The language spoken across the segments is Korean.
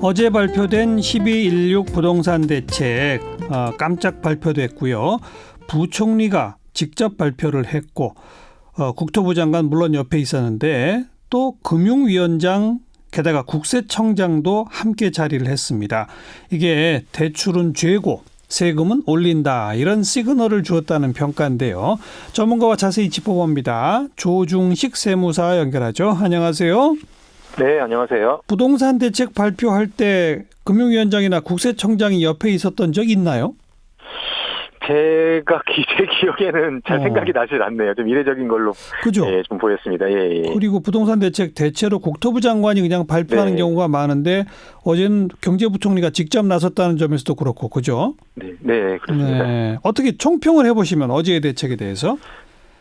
어제 발표된 12.16 부동산 대책 깜짝 발표됐고요. 부총리가 직접 발표를 했고 국토부 장관 물론 옆에 있었는데 또 금융위원장 게다가 국세청장도 함께 자리를 했습니다. 이게 대출은 죄고 세금은 올린다 이런 시그널을 주었다는 평가인데요. 전문가와 자세히 짚어봅니다. 조중식 세무사 연결하죠. 안녕하세요. 네, 안녕하세요. 부동산 대책 발표할 때 금융위원장이나 국세청장이 옆에 있었던 적 있나요? 제가 제 기억에는 잘 생각이 나질 않네요. 좀 이례적인 걸로 그죠? 예, 좀 보였습니다. 예. 그리고 부동산 대책 대체로 국토부 장관이 그냥 발표하는 네. 경우가 많은데 어제는 경제부총리가 직접 나섰다는 점에서도 그렇고 그죠? 네, 그렇습니다. 네. 어떻게 총평을 해보시면 어제의 대책에 대해서?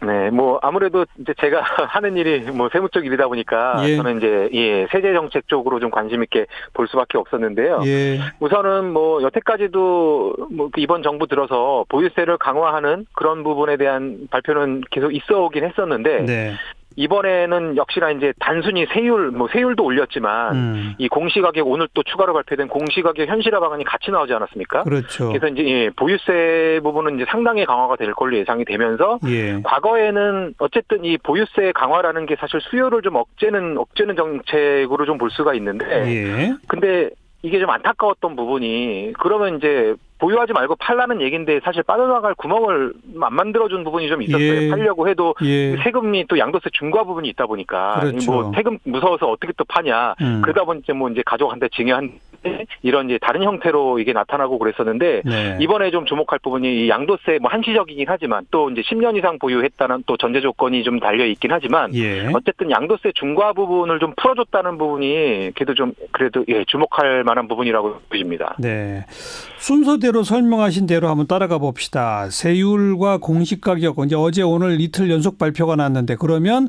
네, 뭐 아무래도 이제 제가 하는 일이 뭐 세무 쪽 일이다 보니까 예. 저는 이제 세제 정책 쪽으로 좀 관심 있게 볼 수밖에 없었는데요. 예. 우선은 뭐 여태까지도 뭐 이번 정부 들어서 보유세를 강화하는 그런 부분에 대한 발표는 계속 있어 오긴 했었는데 네. 이번에는 역시나 이제 단순히 세율도 올렸지만 이 공시가격 오늘 또 추가로 발표된 공시가격 현실화 방안이 같이 나오지 않았습니까? 그렇죠. 그래서 이제 보유세 부분은 이제 상당히 강화가 될 걸로 예상이 되면서 예. 과거에는 어쨌든 이 보유세 강화라는 게 사실 수요를 좀 억제는 정책으로 좀 볼 수가 있는데 예. 근데 이게 좀 안타까웠던 부분이 그러면 이제 보유하지 말고 팔라는 얘기인데 사실 빠져나갈 구멍을 안 만들어준 부분이 좀 있었어요. 예. 팔려고 해도 예. 세금이 또 양도세 중과 부분이 있다 보니까 그렇죠. 뭐 세금 무서워서 어떻게 또 파냐. 그러다 보니까 뭐 이제 가족한테 증여한 이런 이제 다른 형태로 이게 나타나고 그랬었는데 네. 이번에 좀 주목할 부분이 이 양도세 뭐 한시적이긴 하지만 또 이제 10년 이상 보유했다는 또 전제 조건이 좀 달려 있긴 하지만 예. 어쨌든 양도세 중과 부분을 좀 풀어줬다는 부분이 그래도 주목할 만한 부분이라고 보입니다. 네. 순서대로 설명하신 대로 한번 따라가 봅시다. 세율과 공시가격 이제 어제 오늘 이틀 연속 발표가 났는데 그러면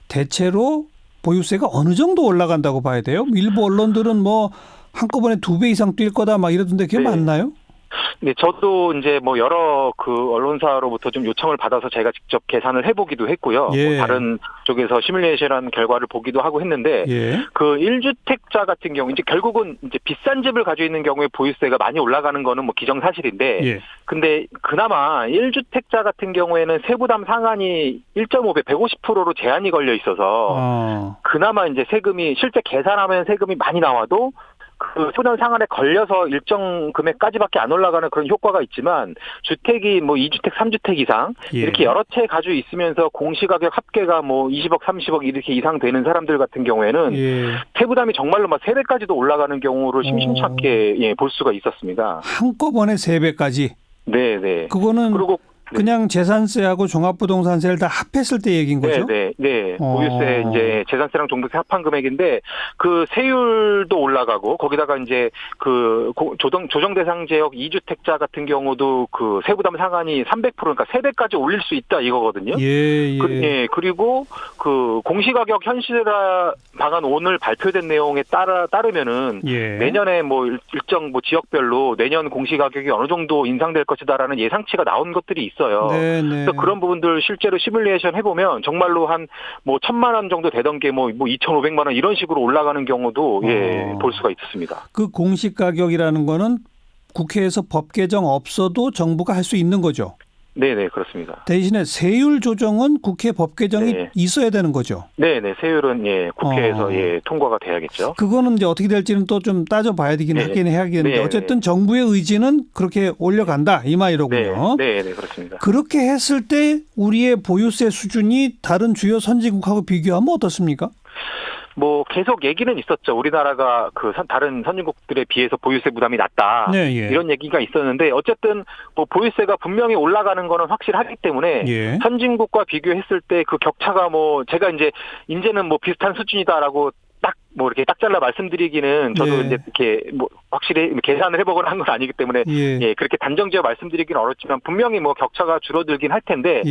대체로 보유세가 어느 정도 올라간다고 봐야 돼요? 일부 언론들은 뭐 한꺼번에 2배 이상 뛸 거다 막 이러던데 그게 네. 맞나요? 네, 저도 이제 뭐 여러 언론사로부터 좀 요청을 받아서 제가 직접 계산을 해보기도 했고요. 예. 뭐 다른 쪽에서 시뮬레이션한 결과를 보기도 하고 했는데, 예. 그 1주택자 같은 경우, 이제 결국은 이제 비싼 집을 가지고 있는 경우에 보유세가 많이 올라가는 거는 뭐 기정사실인데, 예. 근데 그나마 1주택자 같은 경우에는 세부담 상한이 1.5배, 150%로 제한이 걸려 있어서, 그나마 이제 세금이, 실제 계산하면 세금이 많이 나와도, 그 소년 상한에 걸려서 일정 금액까지밖에 안 올라가는 그런 효과가 있지만 주택이 뭐 2주택, 3주택 이상 예. 이렇게 여러 채 가지고 있으면서 공시가격 합계가 뭐 20억, 30억 이렇게 이상 되는 사람들 같은 경우에는 예. 세부담이 정말로 막 3배까지도 올라가는 경우를 심심찮게 볼 수가 있었습니다. 한꺼번에 3배까지. 네. 그거는 그리고 그냥 재산세하고 종합부동산세를 다 합했을 때 얘기인 거죠? 네. 보유세 이제 재산세랑 종부세 합한 금액인데 그 세율도 올라가고 거기다가 이제 그 조정 대상 지역 2주택자 같은 경우도 그 세부담 상한이 300% 그러니까 3배까지 올릴 수 있다 이거거든요. 예. 그리고 그 공시가격 현실화 방안 오늘 발표된 내용에 따르면은 예. 내년에 뭐 일정 뭐 지역별로 내년 공시가격이 어느 정도 인상될 것이다라는 예상치가 나온 것들이 있어요. 네. 그래서 그런 부분들 실제로 시뮬레이션 해보면 정말로 한 뭐 1,000만 원 정도 되던 게 뭐 2,500만 원 이런 식으로 올라가는 경우도 볼 수가 있습니다. 그 공시가격이라는 거는 국회에서 법 개정 없어도 정부가 할 수 있는 거죠? 네, 그렇습니다. 대신에 세율 조정은 국회 법 개정이 있어야 되는 거죠? 네, 세율은 국회에서 통과가 돼야겠죠. 그거는 이제 어떻게 될지는 또 좀 따져봐야 되긴 하긴 해야겠는데 어쨌든 정부의 의지는 그렇게 올려간다 이 말이로군요. 네, 그렇습니다. 그렇게 했을 때 우리의 보유세 수준이 다른 주요 선진국하고 비교하면 어떻습니까? 뭐 계속 얘기는 있었죠. 우리나라가 그 다른 선진국들에 비해서 보유세 부담이 낮다. 이런 얘기가 있었는데 어쨌든 뭐 보유세가 분명히 올라가는 거는 확실하기 때문에 선진국과 비교했을 때 그 격차가 뭐 제가 이제는 뭐 비슷한 수준이다라고 뭐 이렇게 딱 잘라 말씀드리기는 저도 이제 이렇게 뭐 확실히 계산을 해보거나 한 건 아니기 때문에 그렇게 단정지어 말씀드리기는 어렵지만 분명히 뭐 격차가 줄어들긴 할 텐데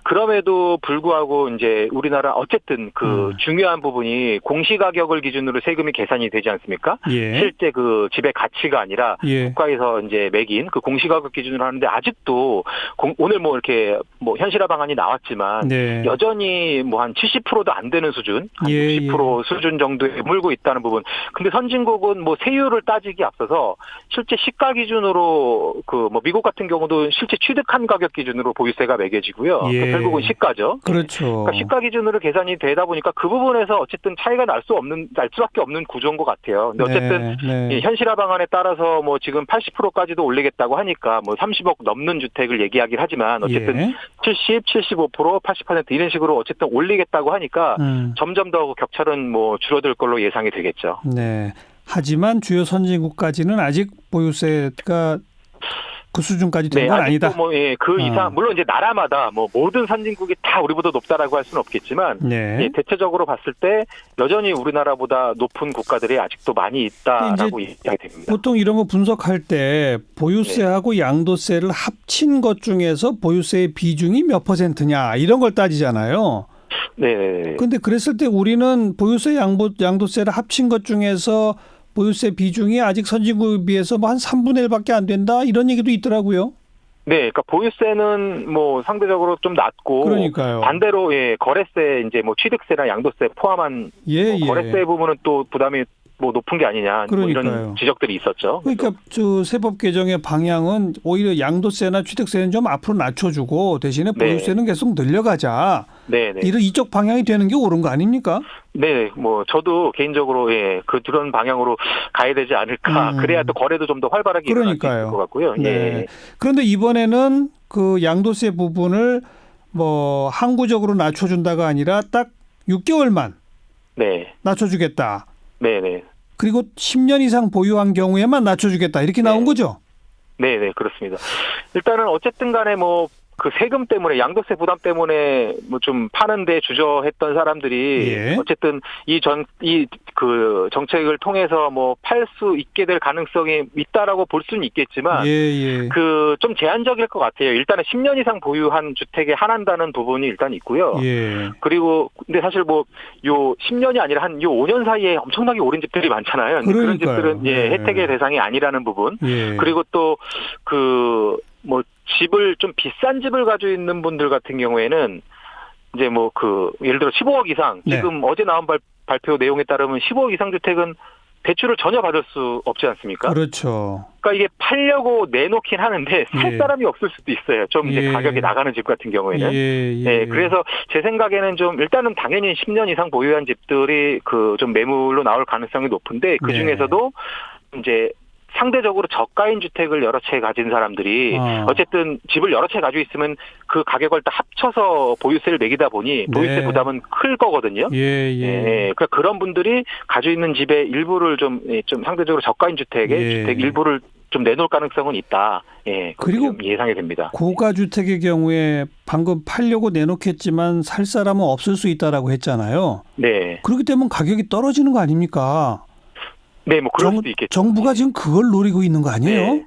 그럼에도 불구하고 이제 우리나라 어쨌든 그 중요한 부분이 공시가격을 기준으로 세금이 계산이 되지 않습니까? 실제 그 집의 가치가 아니라 국가에서 이제 매긴 그 공시가격 기준으로 하는데 아직도 오늘 뭐 이렇게 뭐 현실화 방안이 나왔지만 여전히 뭐 한 70%도 안 되는 수준, 한 60% 수준 정도의 물 머물고 있다는 부분. 근데 선진국은 뭐 세율을 따지기 앞서서 실제 시가 기준으로 그 뭐 미국 같은 경우도 실제 취득한 가격 기준으로 보유세가 매겨지고요. 예. 결국은 시가죠. 그렇죠. 그러니까 시가 기준으로 계산이 되다 보니까 그 부분에서 어쨌든 차이가 날 수밖에 없는 구조인 것 같아요. 근데 어쨌든 이 현실화 방안에 따라서 뭐 지금 80%까지도 올리겠다고 하니까 뭐 30억 넘는 주택을 얘기하긴 하지만 어쨌든 70, 75%, 80% 이런 식으로 어쨌든 올리겠다고 하니까 점점 더 격차는 뭐 줄어들 걸로 예상이 되겠죠. 네. 하지만 주요 선진국까지는 아직 보유세가 그 수준까지 된 건 아니다. 뭐, 예, 그 이상, 물론 이제 나라마다 뭐 모든 선진국이 다 우리보다 높다라고 할 수는 없겠지만, 예, 대체적으로 봤을 때 여전히 우리나라보다 높은 국가들이 아직도 많이 있다라고 얘기하게 됩니다. 보통 이런 거 분석할 때 보유세하고 양도세를 합친 것 중에서 보유세의 비중이 몇 %냐 이런 걸 따지잖아요. 네. 근데 그랬을 때 우리는 보유세 양도세를 합친 것 중에서 보유세 비중이 아직 선진국에 비해서 뭐 한 3분의 1밖에 안 된다 이런 얘기도 있더라고요. 네, 그러니까 보유세는 뭐 상대적으로 좀 낮고 그러니까요. 반대로 거래세 이제 뭐 취득세나 양도세 포함한 거래세 부분은 또 부담이 뭐 높은 게 아니냐 뭐 이런 지적들이 있었죠. 그러니까 저 세법 개정의 방향은 오히려 양도세나 취득세는 좀 앞으로 낮춰주고 대신에 보유세는 계속 늘려가자. 이쪽 방향이 되는 게 옳은 거 아닙니까? 네, 뭐 저도 개인적으로 그런 방향으로 가야 되지 않을까. 그래야 또 거래도 좀 더 활발하게 일어날 수 있을 것 같고요. 네. 그런데 이번에는 그 양도세 부분을 뭐 항구적으로 낮춰준다가 아니라 딱 6개월만 낮춰주겠다. 네네. 그리고 10년 이상 보유한 경우에만 낮춰주겠다. 이렇게 나온 거죠? 네네, 그렇습니다. 일단은 어쨌든 간에 뭐 그 세금 때문에 양도세 부담 때문에 뭐 좀 파는데 주저했던 사람들이 어쨌든 이 그 정책을 통해서 뭐 팔 수 있게 될 가능성이 있다라고 볼 수는 있겠지만 그 좀 제한적일 것 같아요. 일단은 10년 이상 보유한 주택에 한한다는 부분이 일단 있고요. 그리고 근데 사실 뭐 요 10년이 아니라 한 요 5년 사이에 엄청나게 오른 집들이 많잖아요. 그런 집들은 혜택의 대상이 아니라는 부분. 그리고 또 그 뭐 집을 좀 비싼 집을 가지고 있는 분들 같은 경우에는 이제 뭐 그 예를 들어 15억 이상 지금 어제 나온 발표 내용에 따르면 15억 이상 주택은 대출을 전혀 받을 수 없지 않습니까? 그렇죠. 그러니까 이게 팔려고 내놓긴 하는데 살 사람이 없을 수도 있어요. 좀 이제 가격이 나가는 집 같은 경우에는. 그래서 제 생각에는 좀 일단은 당연히 10년 이상 보유한 집들이 그 좀 매물로 나올 가능성이 높은데 그 중에서도 이제 상대적으로 저가인 주택을 여러 채 가진 사람들이 어쨌든 집을 여러 채 가지고 있으면 그 가격을 다 합쳐서 보유세를 매기다 보니 보유세 부담은 클 거거든요. 그러니까 그런 분들이 가지고 있는 집의 일부를 좀 상대적으로 저가인 주택의 주택 일부를 좀 내놓을 가능성은 있다. 그리고 예상이 됩니다. 고가 주택의 경우에 방금 팔려고 내놓겠지만 살 사람은 없을 수 있다라고 했잖아요. 그렇기 때문에 가격이 떨어지는 거 아닙니까? 네, 뭐 그럴 수도 있겠죠. 정부가 지금 그걸 노리고 있는 거 아니에요?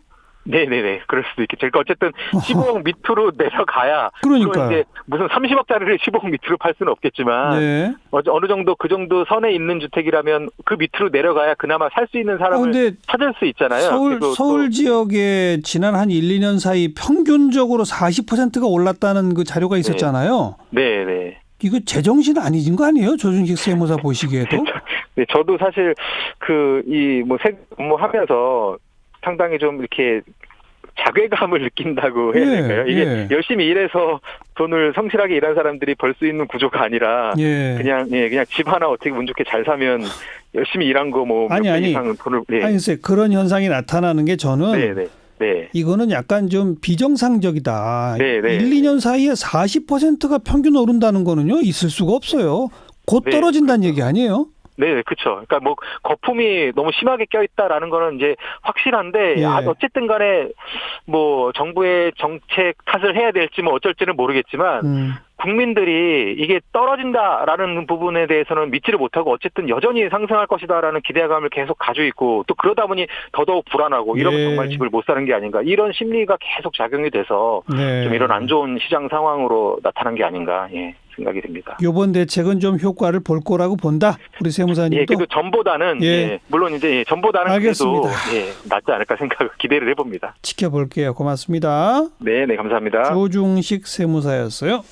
네네네. 그럴 수도 있겠죠. 그러니까 어쨌든 15억 밑으로 내려가야. 그러니까요. 이제 무슨 30억짜리를 15억 밑으로 팔 수는 없겠지만 어느 정도 그 정도 선에 있는 주택이라면 그 밑으로 내려가야 그나마 살 수 있는 사람을 찾을 수 있잖아요. 서울 지역에 지난 한 1, 2년 사이 평균적으로 40%가 올랐다는 그 자료가 있었잖아요. 네네. 이거 제정신 아니진 거 아니에요? 조준식 세무사 보시기에도? 네, 저도 사실 뭐 근무하면서 상당히 좀 이렇게 자괴감을 느낀다고 해야 될까요? 이게 열심히 일해서 돈을 성실하게 일한 사람들이 벌 수 있는 구조가 아니라 그냥 집 하나 어떻게 운 좋게 잘 사면 열심히 일한 거 뭐 몇 배 이상 돈을 아니 그런 현상이 나타나는 게 저는 이거는 약간 좀 비정상적이다. 1, 2년 사이에 40%가 평균 오른다는 거는요. 있을 수가 없어요. 곧 떨어진다는 얘기 아니에요? 네, 그렇죠. 그러니까 뭐 거품이 너무 심하게 껴있다라는 거는 이제 확실한데 어쨌든 간에 뭐 정부의 정책 탓을 해야 될지 뭐 어쩔지는 모르겠지만 국민들이 이게 떨어진다라는 부분에 대해서는 믿지를 못하고 어쨌든 여전히 상승할 것이다라는 기대감을 계속 가지고 있고 또 그러다 보니 더더욱 불안하고 이러면 정말 집을 못 사는 게 아닌가 이런 심리가 계속 작용이 돼서 좀 이런 안 좋은 시장 상황으로 나타난 게 아닌가 생각이 듭니다. 이번 대책은 좀 효과를 볼 거라고 본다. 우리 세무사님도. 그래도 전보다는 물론 이제 전보다는 그래도 낫지 않을까 생각 기대를 해봅니다. 지켜볼게요. 고맙습니다. 네, 감사합니다. 조중식 세무사였어요.